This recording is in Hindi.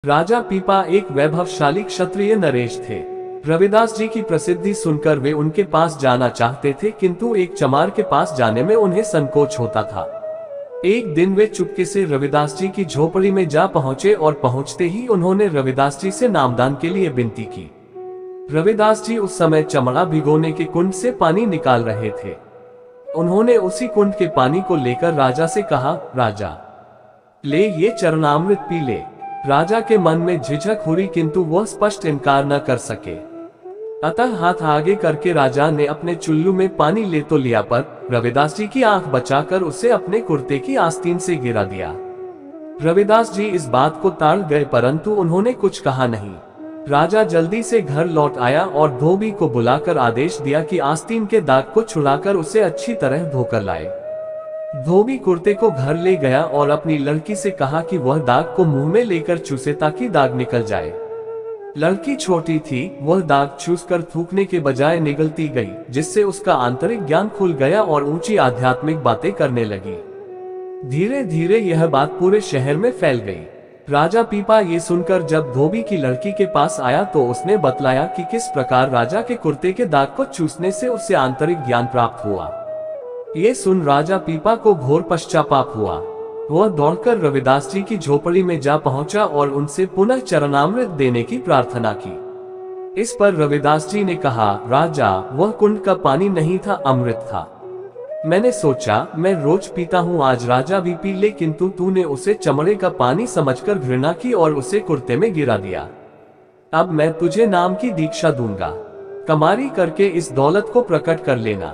राजा पीपा एक वैभवशाली क्षत्रिय नरेश थे। रविदास जी की प्रसिद्धि सुनकर वे उनके पास जाना चाहते थे, किंतु एक चमार के पास जाने में उन्हें संकोच होता था। एक दिन वे चुपके से रविदास जी की झोपड़ी में जा पहुंचे और पहुंचते ही उन्होंने रविदास जी से नामदान के लिए विनती की। रविदास जी उस समय चमड़ा भिगोने के कुंड से पानी निकाल रहे थे। उन्होंने उसी कुंड के पानी को लेकर राजा से कहा, राजा ले ये चरणामृत पी ले। राजा के मन में झिझक हुई, किंतु वह स्पष्ट इनकार न कर सके। अतः हाथ आगे करके राजा ने अपने चुल्लू में पानी ले तो लिया, पर रविदास जी की आंख बचाकर उसे अपने कुर्ते की आस्तीन से गिरा दिया। रविदास जी इस बात को ताड़ गए, परंतु उन्होंने कुछ कहा नहीं। राजा जल्दी से घर लौट आया और धोबी को बुलाकर आदेश दिया कि आस्तीन के दाग को छुड़ाकर उसे अच्छी तरह धोकर लाए। धोबी कुर्ते को घर ले गया और अपनी लड़की से कहा कि वह दाग को मुंह में लेकर चूसे ताकि दाग निकल जाए। लड़की छोटी थी, वह दाग चूसकर थूकने के बजाय निगलती गई, जिससे उसका आंतरिक ज्ञान खुल गया और ऊंची आध्यात्मिक बातें करने लगी। धीरे धीरे यह बात पूरे शहर में फैल गई। राजा पीपा ये सुनकर जब धोबी की लड़की के पास आया तो उसने बतलाया कि किस प्रकार राजा के कुर्ते के दाग को चूसने से उसे आंतरिक ज्ञान प्राप्त हुआ। ये सुन राजा पीपा को घोर पश्चाताप हुआ। वह दौड़कर रविदास जी की झोपड़ी में जा पहुंचा और उनसे पुनः चरणामृत देने की प्रार्थना की। इस पर रविदास जी ने कहा, राजा वह कुंड का पानी नहीं था, अमृत था। मैंने सोचा मैं रोज पीता हूँ, आज राजा भी पी ले, किंतु तूने उसे चमड़े का पानी समझकर घृणा की और उसे कुर्ते में गिरा दिया। अब मैं तुझे नाम की दीक्षा दूंगा, कमारी करके इस दौलत को प्रकट कर लेना।